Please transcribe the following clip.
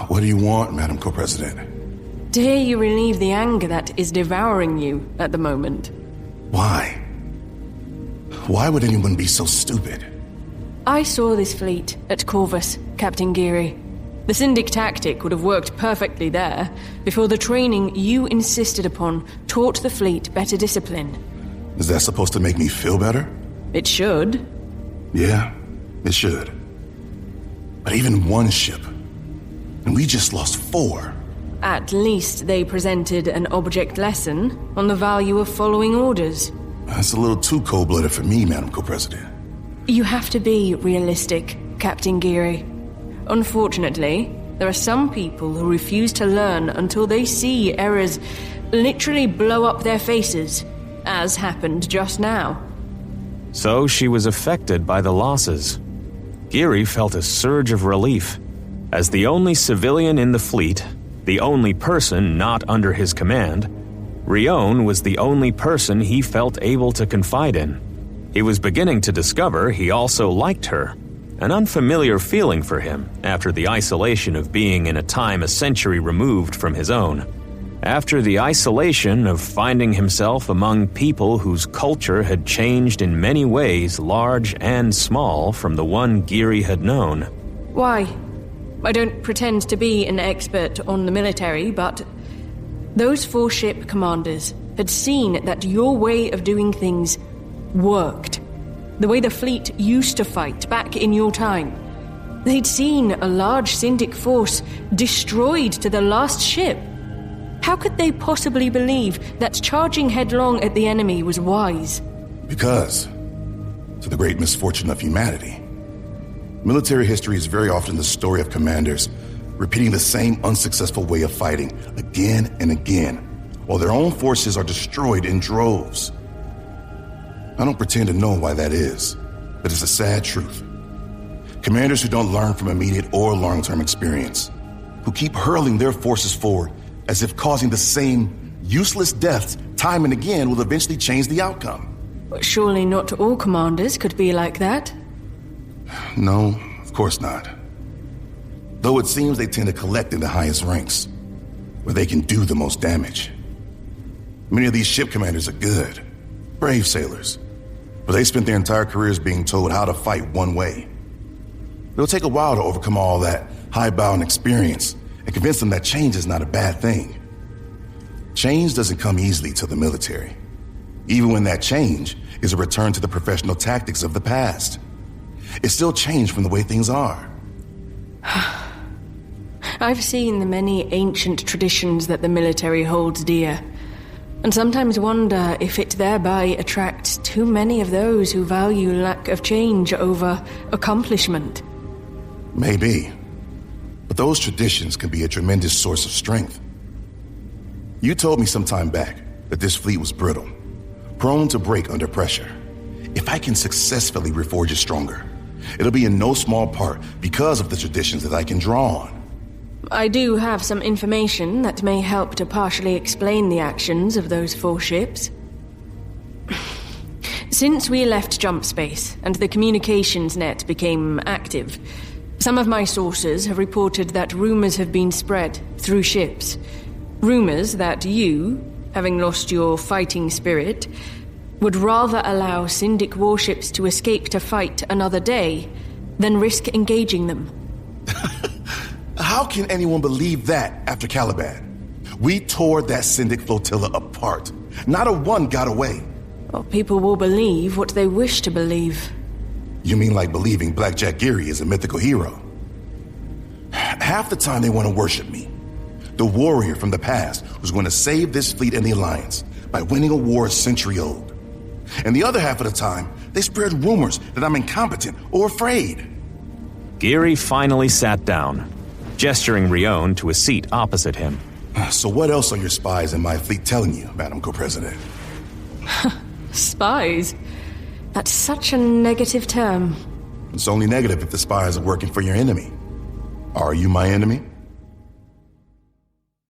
What do you want, Madam Co-President? To hear you relieve the anger that is devouring you at the moment. Why? Why would anyone be so stupid? I saw this fleet at Corvus, Captain Geary. The Syndic tactic would have worked perfectly there, before the training you insisted upon taught the fleet better discipline. Is that supposed to make me feel better? It should. Yeah, it should. But even one ship, and we just lost 4. At least they presented an object lesson on the value of following orders. That's a little too cold-blooded for me, Madam Co-President. You have to be realistic, Captain Geary. Unfortunately, there are some people who refuse to learn until they see errors literally blow up their faces, as happened just now. So she was affected by the losses. Geary felt a surge of relief. As the only civilian in the fleet, the only person not under his command, Rione was the only person he felt able to confide in. He was beginning to discover he also liked her, an unfamiliar feeling for him after the isolation of being in a time a century removed from his own. After the isolation of finding himself among people whose culture had changed in many ways large and small from the one Geary had known. Why? I don't pretend to be an expert on the military, but those 4 ship commanders had seen that your way of doing things worked. The way the fleet used to fight back in your time. They'd seen a large Syndic force destroyed to the last ship. How could they possibly believe that charging headlong at the enemy was wise? Because, to the great misfortune of humanity, military history is very often the story of commanders repeating the same unsuccessful way of fighting again and again, while their own forces are destroyed in droves. I don't pretend to know why that is, but it's a sad truth. Commanders who don't learn from immediate or long-term experience, who keep hurling their forces forward as if causing the same useless deaths time and again will eventually change the outcome. Surely not all commanders could be like that. No, of course not. Though it seems they tend to collect in the highest ranks, where they can do the most damage. Many of these ship commanders are good, brave sailors, but they spent their entire careers being told how to fight one way. It'll take a while to overcome all that high-bound experience and convince them that change is not a bad thing. Change doesn't come easily to the military, even when that change is a return to the professional tactics of the past. It's still change from the way things are. I've seen the many ancient traditions that the military holds dear, and sometimes wonder if it thereby attracts too many of those who value lack of change over accomplishment. Maybe. But those traditions can be a tremendous source of strength. You told me some time back that this fleet was brittle, prone to break under pressure. If I can successfully reforge it stronger, it'll be in no small part because of the traditions that I can draw on. I do have some information that may help to partially explain the actions of those 4 ships. Since we left jump space and the communications net became active, some of my sources have reported that rumors have been spread through ships. Rumors that you, having lost your fighting spirit, would rather allow Syndic warships to escape to fight another day than risk engaging them. How can anyone believe that after Caliban? We tore that Syndic flotilla apart. Not a one got away. Well, people will believe what they wish to believe. You mean like believing Blackjack Geary is a mythical hero? Half the time they want to worship me, the warrior from the past who's going to save this fleet and the Alliance by winning a war a century old. And the other half of the time, they spread rumors that I'm incompetent or afraid. Geary finally sat down, gesturing Rione to a seat opposite him. So what else are your spies in my fleet telling you, Madam Co-President? Spies? That's such a negative term. It's only negative if the spies are working for your enemy. Are you my enemy?